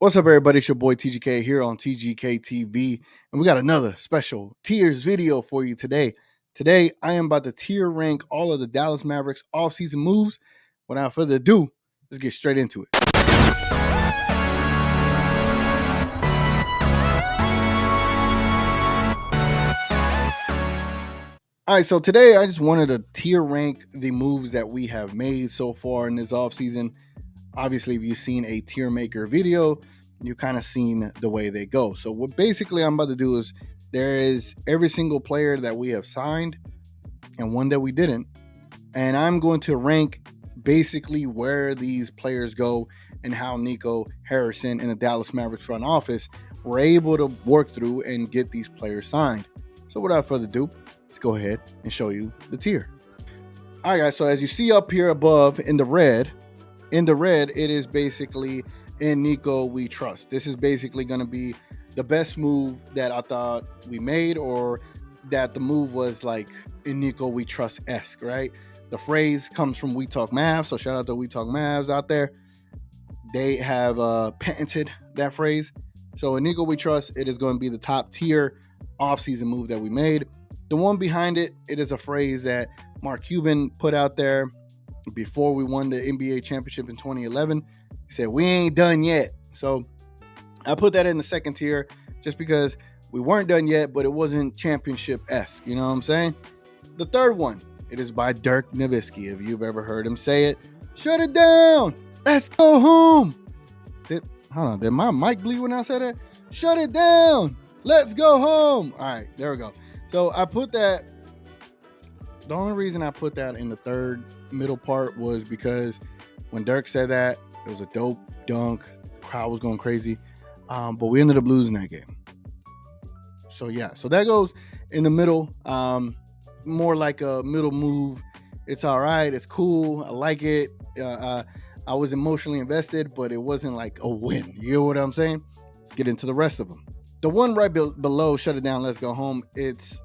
What's up, everybody? It's your boy TGK here on TGK TV, and we got another special tiers video for you today. Today, I am about to tier rank all of the Dallas Mavericks offseason moves. Without further ado, let's get straight into it. All right, so today I just wanted to tier rank the moves that we have made so far in this offseason. Obviously, if you've seen a tier maker video, you kind of seen the way they go. So what basically I'm about to do is there is every single player that we have signed and one that we didn't. And I'm going to rank basically where these players go and how Nico Harrison and the Dallas Mavericks front office were able to work through and get these players signed. So without further ado, let's go ahead and show you the tier. All right, guys. So as you see up here above in the red, it is basically in Nico we trust. This is basically going to be the best move that I thought we made, or that the move was like in Nico we trust-esque, right? The phrase comes from We Talk Mavs, so shout out to We Talk Mavs out there. They have patented that phrase. So in Nico we trust, it is going to be the top tier offseason move that we made. The one behind it, it is a phrase that Mark Cuban put out there before we won the NBA championship in 2011. He said, "We ain't done yet." So I put that in the second tier just because we weren't done yet, but it wasn't championship-esque. You know what I'm saying? The third one, it is by Dirk Nowitzki. If you've ever heard him say it, "Shut it down. Let's go home." Hold on. Did my mic bleed when I said that? Shut it down. Let's go home. All right, there we go. So I put that. The only reason I put that in the third middle part was because when Dirk said that, it was a dope dunk. The crowd was going crazy. But we ended up losing that game. So yeah, so that goes in the middle. More like a middle move. It's all right. It's cool. I like it. I was emotionally invested, but it wasn't like a win. You know what I'm saying? Let's get into the rest of them. The one right below, "Shut it down, let's go home," it's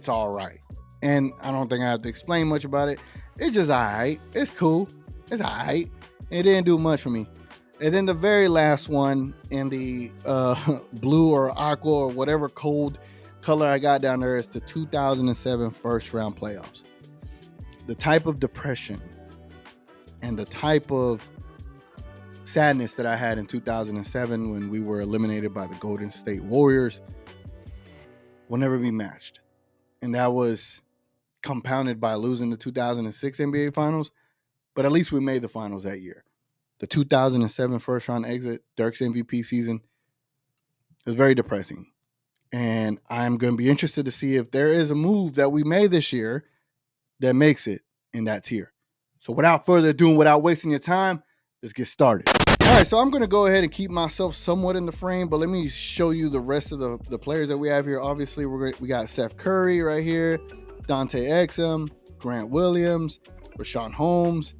all right. And I don't think I have to explain much about it. It's just all right. It's cool. It's all right. It didn't do much for me. And then the very last one in the blue or aqua or whatever cold color I got down there is the 2007 first round playoffs. The type of depression and the type of sadness that I had in 2007 when we were eliminated by the Golden State Warriors will never be matched. And that was compounded by losing the 2006 NBA Finals, but at least we made the finals that year. The 2007 first round exit, Dirk's MVP season, was very depressing. And I'm going to be interested to see if there is a move that we made this year that makes it in that tier. So without further ado and without wasting your time, let's get started. All right, so I'm going to go ahead and keep myself somewhat in the frame, but let me show you the rest of the players that we have here. Obviously, we got Seth Curry right here, Dante Exum, Grant Williams, Rashawn Holmes,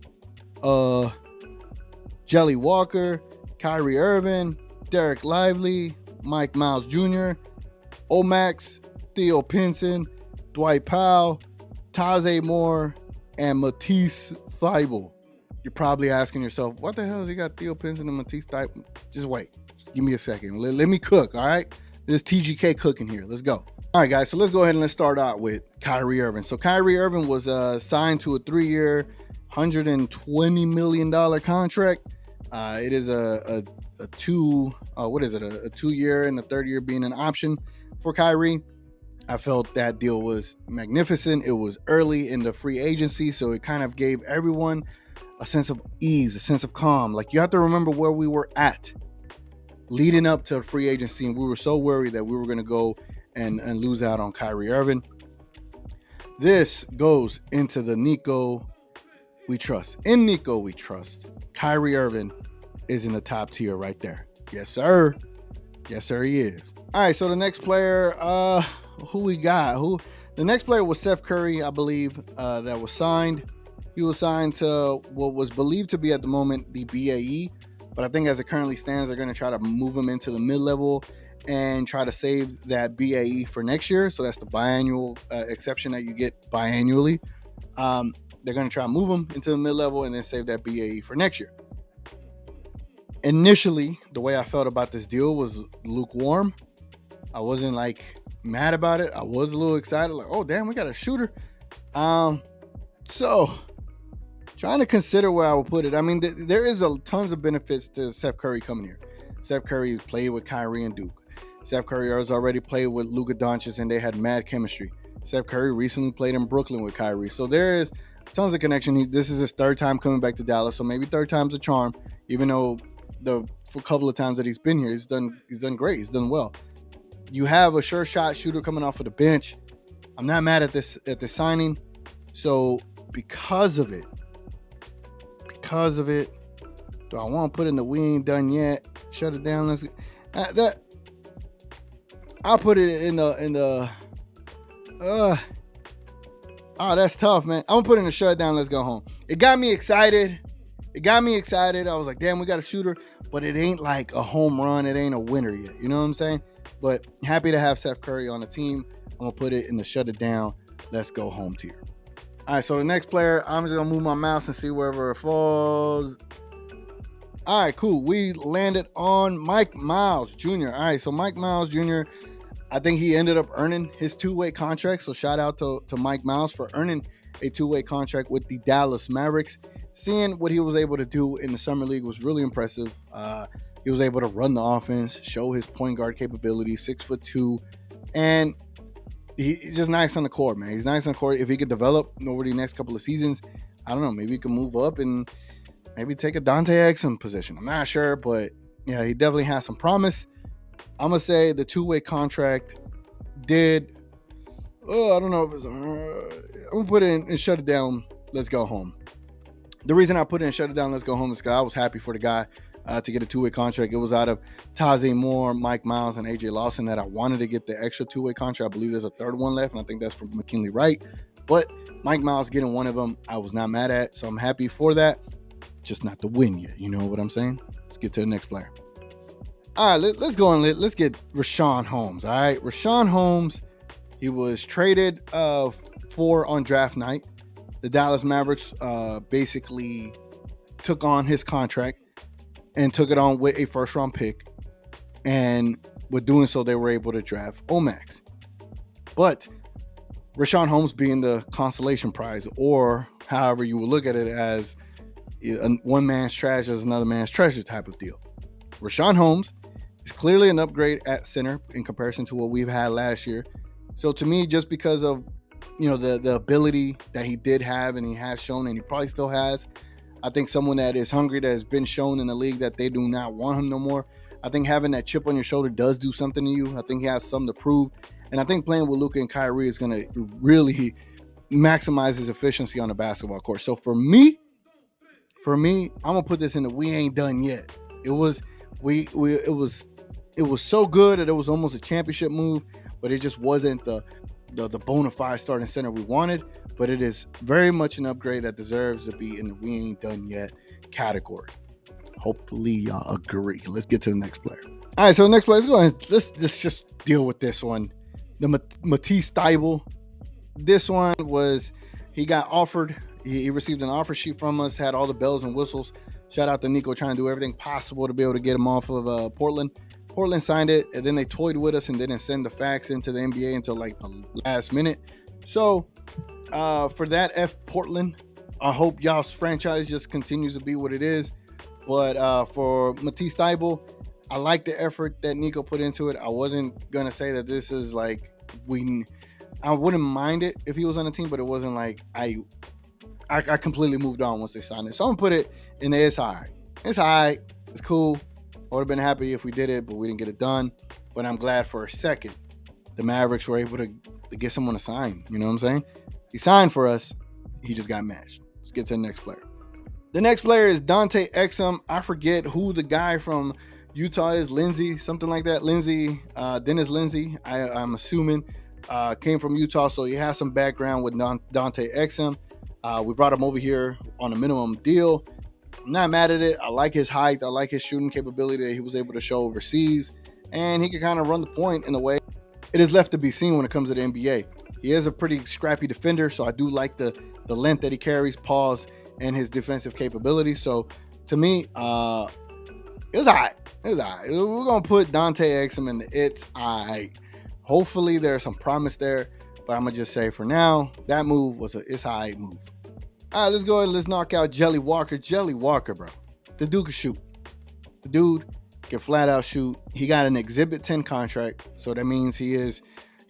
Jelly Walker, Kyrie Irving, Derek Lively, Mike Miles Jr., Omax, Theo Pinson, Dwight Powell, Taze Moore, and Matisse Thybulle. You're probably asking yourself, what the hell has he got Theo Pinson and Matisse Thybulle? Just wait. Give me a second. Let me cook, all right? This is TGK cooking here. Let's go. All right, guys, so let's go ahead and let's start out with Kyrie Irving. So Kyrie Irving was signed to a 3-year, $120 million contract. It is a 2-year and the third year being an option for Kyrie. I felt that deal was magnificent. It was early in the free agency, so it kind of gave everyone a sense of ease, a sense of calm. Like, you have to remember where we were at leading up to free agency, and we were so worried that we were going to go and lose out on Kyrie Irving. This goes into the Nico we trust. In Nico we trust, Kyrie Irving is in the top tier right there. Yes, sir. Yes, sir, he is. All right, so the next player, who we got? The next player was Seth Curry, I believe, that was signed. He was signed to what was believed to be at the moment the BAE, but I think as it currently stands, they're going to try to move him into the mid-level and try to save that BAE for next year. So that's the biannual exception that you get biannually. They're going to try to move him into the mid-level and then save that BAE for next year. Initially, the way I felt about this deal was lukewarm. I wasn't like mad about it. I was a little excited, like, oh damn, we got a shooter. So trying to consider where I would put it. I mean, there is tons of benefits to Steph Curry coming here. Steph Curry played with Kyrie and Duke. Steph Curry has already played with Luka Doncic, and they had mad chemistry. Steph Curry recently played in Brooklyn with Kyrie, so there is tons of connection. This is his third time coming back to Dallas, so maybe third time's a charm. Even though for a couple of times that he's been here, he's done great. He's done well. You have a sure shot shooter coming off of the bench. I'm not mad at this signing. So because of it, do I want to put in the we ain't done yet? Shut it down. Let's I'll put it in the oh, that's tough, man. I'm gonna put in the shut down. Let's go home. It got me excited. I was like, damn, we got a shooter, but it ain't like a home run. It ain't a winner yet. You know what I'm saying? But happy to have Steph Curry on the team. I'm gonna put it in the shut it down. Let's go home tier. All right, so the next player, I'm just gonna move my mouse and see wherever it falls. All right, cool. We landed on Mike Miles Jr. All right, so Mike Miles Jr., I think he ended up earning his two-way contract. So shout out to Mike Miles for earning a two-way contract with the Dallas Mavericks. Seeing what he was able to do in the Summer League was really impressive. He was able to run the offense, show his point guard capability, 6'2", and he's just nice on the court, man. He's nice on the court. If he could develop over the next couple of seasons, I don't know, maybe he can move up and maybe take a Dante Exum position. I'm not sure, but yeah, he definitely has some promise. I'm going to say the two-way contract did, I don't know if it's, I'm going to put it in and shut it down. Let's go home. The reason I put it in shut it down, let's go home is because I was happy for the guy to get a two-way contract. It was out of Taze Moore, Mike Miles, and AJ Lawson that I wanted to get the extra two-way contract. I believe there's a third one left, and I think that's from McKinley Wright. But Mike Miles getting one of them, I was not mad at, so I'm happy for that. Just not the win yet. You know what I'm saying? Let's get to the next player. All right, let's go and let's get Richaun Holmes. All right, Richaun Holmes, he was traded for on draft night. The Dallas Mavericks basically took on his contract and took it on with a first-round pick. And with doing so, they were able to draft Omax. But Richaun Holmes being the consolation prize, or however you would look at it, as one man's trash is another man's treasure type of deal. Richaun Holmes is clearly an upgrade at center in comparison to what we've had last year. So to me, just because of the ability that he did have and he has shown and he probably still has, I think someone that is hungry, that has been shown in the league that they do not want him no more. I think having that chip on your shoulder does do something to you. I think he has something to prove. And I think playing with Luka and Kyrie is going to really maximize his efficiency on the basketball court. So for me, I'm going to put this in the we ain't done yet. It was so good that it was almost a championship move, but it just wasn't the bona fide starting center we wanted. But it is very much an upgrade that deserves to be in the we ain't done yet category. Hopefully y'all agree. Let's get to the next player. All right, so the next player, let's go ahead. Let's just deal with this one. The Matisse Thybulle. This one was, he got offered. He received an offer sheet from us, had all the bells and whistles. Shout out to Nico trying to do everything possible to be able to get him off of Portland. Portland signed it, and then they toyed with us and didn't send the fax into the NBA until like the last minute. So for that, F Portland, I hope y'all's franchise just continues to be what it is. But for Matisse Thybulle, I like the effort that Nico put into it. I wasn't going to say that this is like, I wouldn't mind it if he was on the team, but it wasn't like I completely moved on once they signed it. So I'm going to put it in the it's all right. It's all right. It's cool. I would have been happy if we did it, but we didn't get it done. But I'm glad for a second the Mavericks were able to get someone to sign. You know what I'm saying? He signed for us. He just got matched. Let's get to the next player. The next player is Dante Exum. I forget who the guy from Utah is. Lindsay, something like that. Dennis Lindsay, I'm assuming, came from Utah, so he has some background with Dante Exum. We brought him over here on a minimum deal. I'm not mad at it. I like his height. I like his shooting capability that he was able to show overseas. And he can kind of run the point in a way. It is left to be seen when it comes to the NBA. He is a pretty scrappy defender, so I do like the length that he carries, and his defensive capability. So to me, It's all right. It's all right. We're going to put Dante Exum in the it's all right. Hopefully there's some promise there, but I'm going to just say for now, that move was a it's all right move. All right, let's go ahead and let's knock out Jelly Walker. Jelly Walker, bro. The dude can shoot. The dude can flat out shoot. He got an Exhibit 10 contract, so that means he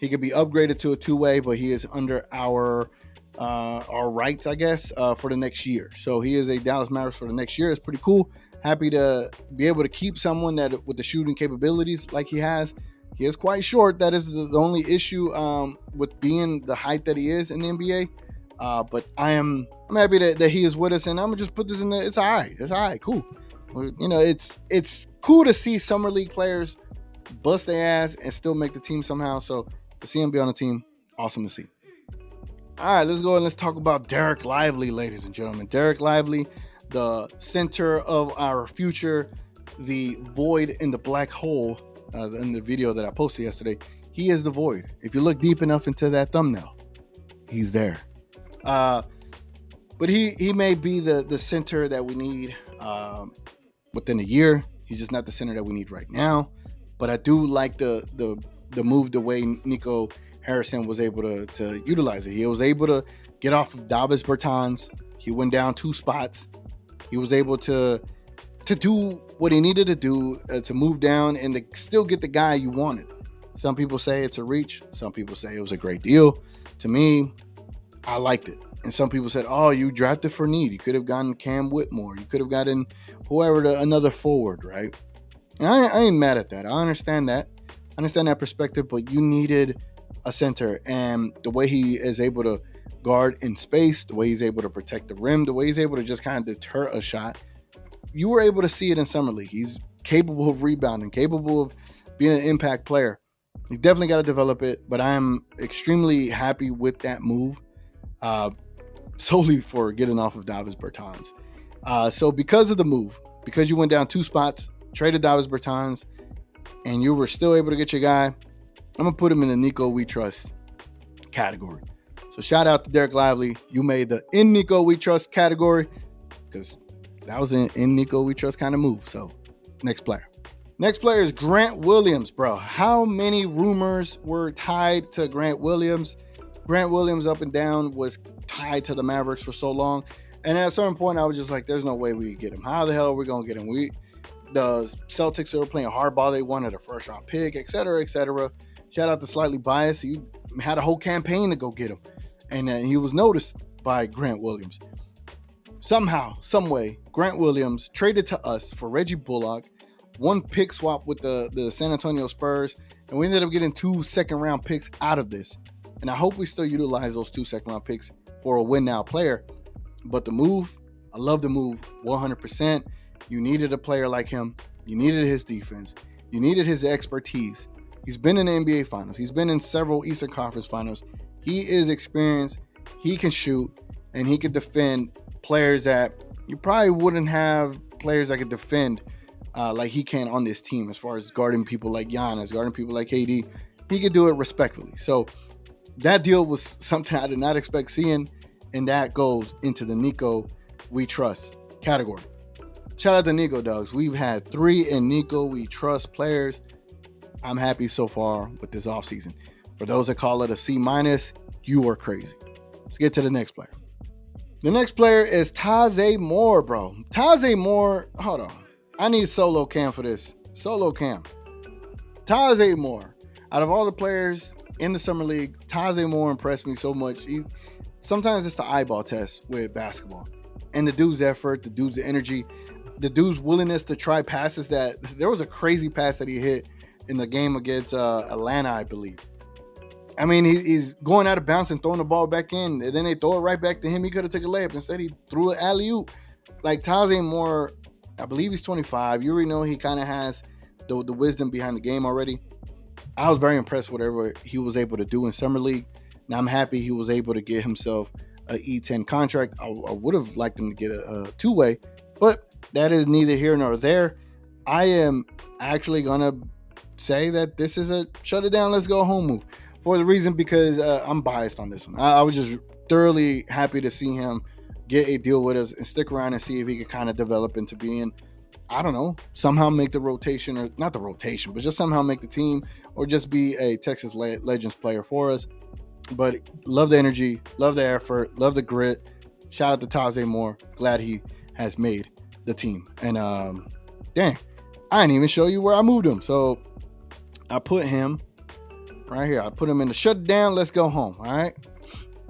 could be upgraded to a two-way, but he is under our rights, I guess, for the next year. So he is a Dallas Mavericks for the next year. It's pretty cool. Happy to be able to keep someone that with the shooting capabilities like he has. He is quite short. That is the only issue with being the height that he is in the NBA. But I'm happy that he is with us, and I'm gonna just put this in there. It's all right. It's all right. Cool. You know, it's cool to see summer league players bust their ass and still make the team somehow. So to see him be on the team, awesome to see. All right, let's go and let's talk about Derek Lively, ladies and gentlemen. Derek Lively, the center of our future, the void in the black hole. In the video that I posted yesterday, he is the void. If you look deep enough into that thumbnail, he's there. But he may be the center that we need within a year. He's just not the center that we need right now. But I do like the move, the way Nico Harrison was able to utilize it. He was able to get off of Davis Bertans. He went down 2 spots. He was able to do what he needed to do to move down and to still get the guy you wanted. Some people say it's a reach. Some people say it was a great deal. To me, I liked it. And some people said, oh, you drafted for need. You could have gotten Cam Whitmore. You could have gotten whoever, another forward, right? And I ain't mad at that. I understand that. I understand that perspective, but you needed a center. And the way he is able to guard in space, the way he's able to protect the rim, the way he's able to just kind of deter a shot, you were able to see it in Summer League. He's capable of rebounding, capable of being an impact player. He's definitely got to develop it, but I am extremely happy with that move, solely for getting off of Davis Bertans. So because of the move, because you went down 2 spots, traded Davis Bertans, and you were still able to get your guy, I'm going to put him in the Nico We Trust category. So shout out to Derek Lively. You made the in Nico We Trust category, because that was an in Nico We Trust kind of move. So next player. Next player is Grant Williams, bro. How many rumors were tied to Grant Williams? Grant Williams up and down was tied to the Mavericks for so long. And at a certain point, I was just like, there's no way we could get him. How the hell are we going to get him? The Celtics were playing hardball. They wanted a first-round pick, et cetera, et cetera. Shout out to Slightly Biased. He had a whole campaign to go get him. And he was noticed by Grant Williams. Somehow, some way, Grant Williams traded to us for Reggie Bullock, 1 pick swap with the San Antonio Spurs, and we ended up getting 2 second-round picks out of this. And I hope we still utilize those 2 second-round picks for a win-now player. But the move, I love the move 100%. You needed a player like him. You needed his defense. You needed his expertise. He's been in the NBA Finals. He's been in several Eastern Conference Finals. He is experienced. He can shoot, and he can defend players that you probably wouldn't have players that could defend like he can on this team, as far as guarding people like Giannis, guarding people like KD. He could do it respectfully. So that deal was something I did not expect seeing, and that goes into the Nico We Trust category. Shout out to Nico, dogs. We've had 3 in Nico We Trust players. I'm happy so far with this offseason. For those that call it a C-, you are crazy. Let's get to the next player. The next player is Taze Moore, bro. Taze Moore, hold on. I need solo cam for this. Solo cam. Taze Moore. Out of all the players in the Summer League, Taze Moore impressed me so much. Sometimes it's the eyeball test with basketball. And the dude's effort, the dude's energy, the dude's willingness to try passes that... There was a crazy pass that he hit in the game against Atlanta, I believe. I mean, he's going out of bounds and throwing the ball back in, and then they throw it right back to him. He could have taken a layup. Instead, he threw an alley-oop. Like, Taze Moore, I believe he's 25. You already know he kind of has the wisdom behind the game already. I was very impressed with whatever he was able to do in Summer League. Now, I'm happy he was able to get himself an E10 contract. I would have liked him to get a two-way, but that is neither here nor there. I am actually going to say that this is a shut it down, let's go home move. For the reason because I'm biased on this one. I was just thoroughly happy to see him get a deal with us and stick around and see if he could kind of develop into being I don't know, somehow make the rotation, or not the rotation, but just somehow make the team, or just be a Texas Legends player for us. But love the energy, love the effort, love the grit. Shout out to Taze Moore. Glad he has made the team. And dang, I didn't even show you where I moved him. So I put him right here. I put him in the shutdown. Let's go home. All right.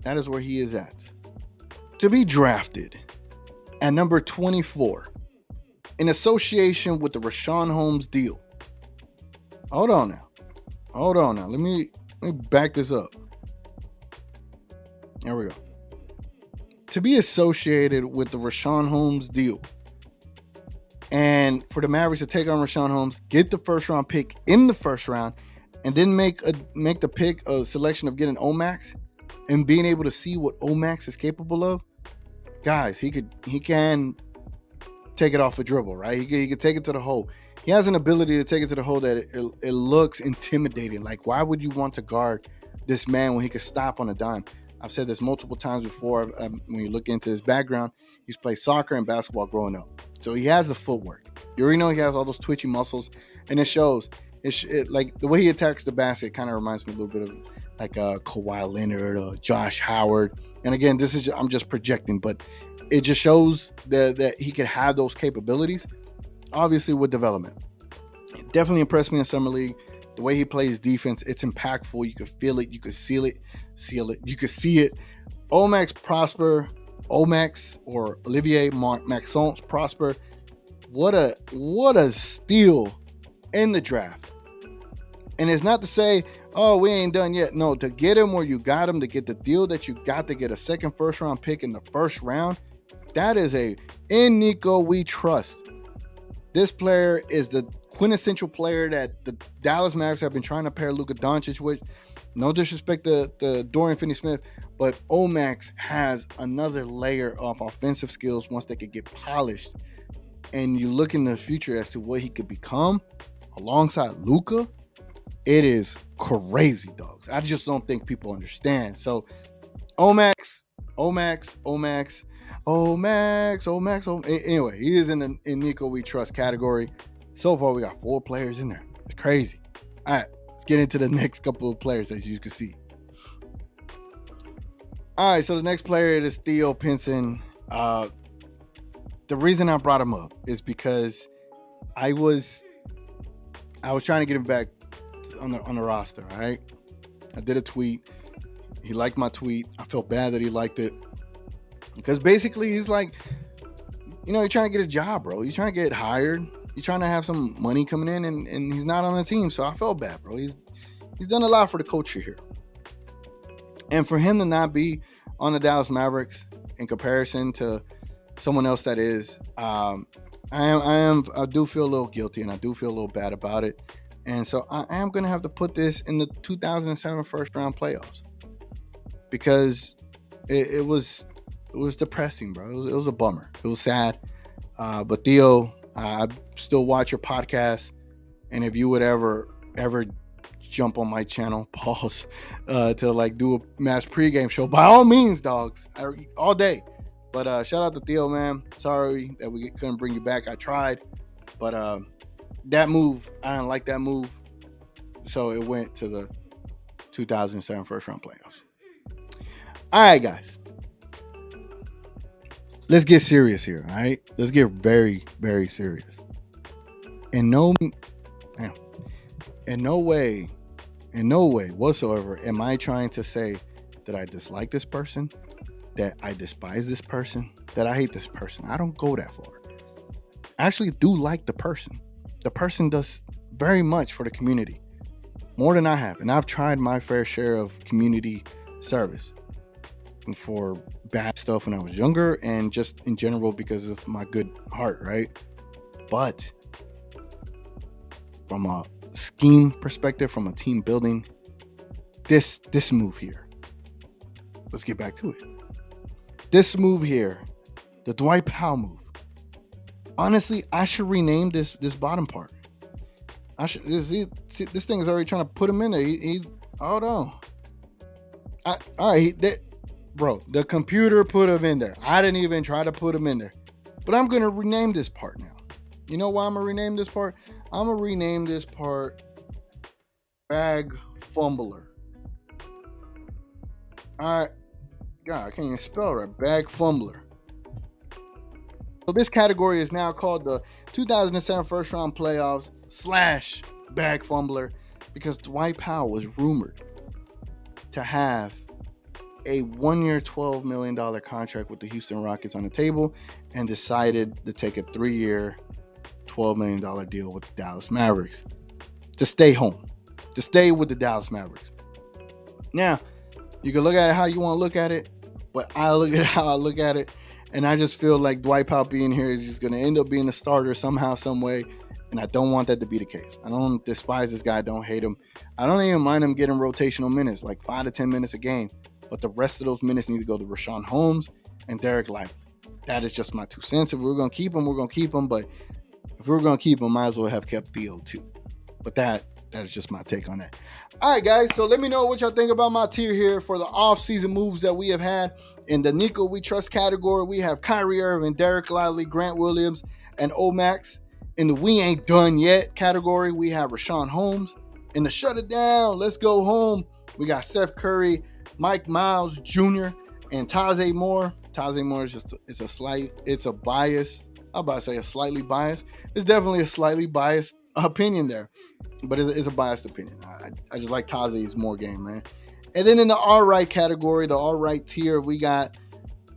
That is where he is at. To be drafted at number 24 in association with the Rashawn Holmes deal. Hold on now. Let me back this up. There we go. To be associated with the Rashawn Holmes deal, and for the Mavericks to take on Rashawn Holmes, get the first round pick in the first round, and then make the pick a selection of getting Omax, and being able to see what Omax is capable of, guys, he can take it off a dribble, right? He could take it to the hole. He has an ability to take it to the hole that it looks intimidating. Like, why would you want to guard this man when he could stop on a dime? I've said this multiple times before. When you look into his background, he's played soccer and basketball growing up. So he has the footwork. You already know he has all those twitchy muscles, and it shows. Like the way he attacks the basket kind of reminds me a little bit of like Kawhi Leonard or Josh Howard. And again, I'm just projecting, but it just shows that he could have those capabilities, obviously with development. It definitely impressed me in Summer League. The way he plays defense, it's impactful. You could feel it. You could seal it. You could see it. Omax or Olivier Maxence Prosper. What a steal in the draft. And it's not to say, oh, we ain't done yet. No, to get him where you got him, to get the deal that you got, to get a second first round pick in the first round, that is in Nico we trust. This player is the quintessential player that the Dallas Mavericks have been trying to pair Luka Doncic with. No disrespect to Dorian Finney-Smith, but Omax has another layer of offensive skills once they could get polished. And you look in the future as to what he could become alongside Luka, it is crazy, dogs. I just don't think people understand. So Omax. Anyway, he is in Nico we trust category. So far, we got 4 players in there. It's crazy. All right, let's get into the next couple of players, as you can see. All right, so the next player is Theo Pinson. The reason I brought him up is because I was trying to get him back on the roster. All right, I did a tweet. He liked my tweet. I felt bad that he liked it, because basically he's like, you're trying to get a job, bro. You're trying to get hired. You're trying to have some money coming in, and he's not on the team. So I felt bad, bro. He's done a lot for the culture here. And for him to not be on the Dallas Mavericks in comparison to someone else that is, I do feel a little guilty, and I do feel a little bad about it. And so I am going to have to put this in the 2007 first round playoffs, because it was depressing, bro. It was a bummer. It was sad. But Theo, I still watch your podcast, and if you would ever jump on my channel, pause, to like do a Mavs pregame show, by all means, dogs, all day. But shout out to Theo, man. Sorry that we couldn't bring you back. I tried, but that move, I didn't like that move, so it went to the 2007 first round playoffs. All right, guys. Let's get serious here, all right? Let's get very, very serious. In no way whatsoever am I trying to say that I dislike this person, that I despise this person, that I hate this person. I don't go that far. I actually do like the person. The person does very much for the community, more than I have. And I've tried my fair share of community service for bad stuff when I was younger, and just in general because of my good heart, right? But from a scheme perspective, from a team building, this move here, let's get back to it. This move here, the Dwight Powell move, honestly, I should rename this bottom part. I should see, this thing is already trying to put him in there. He's hold on. All right, bro, the computer put him in there. I didn't even try to put him in there. But I'm going to rename this part now. You know why I'm gonna rename this part? I'm gonna rename this part Bag Fumbler. All right, God, I can't even spell right. Bag Fumbler. So this category is now called the 2007 first round playoffs / bag fumbler because Dwight Powell was rumored to have a 1-year, $12 million contract with the Houston Rockets on the table and decided to take a 3-year, $12 million deal with the Dallas Mavericks to stay home, to stay with the Dallas Mavericks. Now, you can look at it how you want to look at it, but I look at it how I look at it, and I just feel like Dwight Powell being here is just going to end up being a starter somehow, some way, and I don't want that to be the case. I don't despise this guy. I don't hate him. I don't even mind him getting rotational minutes, like 5 to 10 minutes a game, but the rest of those minutes need to go to Rashawn Holmes and Derek Lively. That is just my 2 cents. If we're going to keep him, we're going to keep him, but if we're going to keep him, might as well have kept Theo too. But that is just my take on that. All right, guys. So let me know what y'all think about my tier here for the off-season moves that we have had. In the Nico We Trust category, we have Kyrie Irving, Derek Lively, Grant Williams, and Omax. In the We Ain't Done Yet category, we have Rashawn Holmes. In the Shut It Down, Let's Go Home, we got Seth Curry, Mike Miles Jr., and Taze Moore. Taze Moore is just it's a bias. I'm about to say a slightly biased. It's definitely a slightly biased opinion there, but it's a biased opinion. I just like Taze's more game, man. And then in the all right category, the all right tier, we got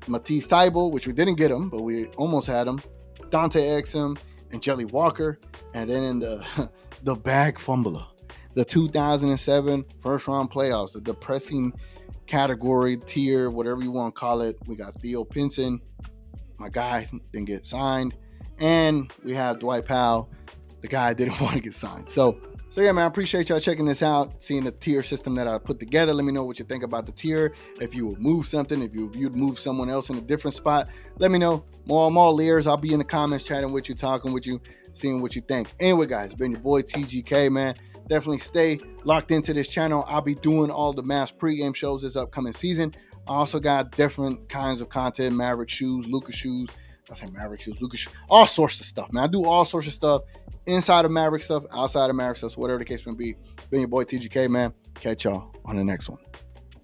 Matisse Thybulle, which we didn't get him, but we almost had him. Dante Exum and Jelly Walker. And then in the bag fumbler, the 2007 first round playoffs, the depressing category, tier, whatever you want to call it, we got Theo Pinson. My guy didn't get signed. And we have Dwight Powell. The guy didn't want to get signed. So yeah, man, I appreciate y'all checking this out, seeing the tier system that I put together. Let me know what you think about the tier. If you would move something, if you'd move someone else in a different spot, let me know. I'm all ears. I'll be in the comments chatting with you, talking with you, seeing what you think. Anyway, guys, it's been your boy TGK, man. Definitely stay locked into this channel. I'll be doing all the Mavs pregame shows this upcoming season. I also got different kinds of content, Maverick shoes, Lucas shoes. I say Maverick shoes, Lucas shoes, all sorts of stuff, man. I do all sorts of stuff inside of Maverick stuff, outside of Maverick stuff, whatever the case may be. Been your boy TGK, man. Catch y'all on the next one.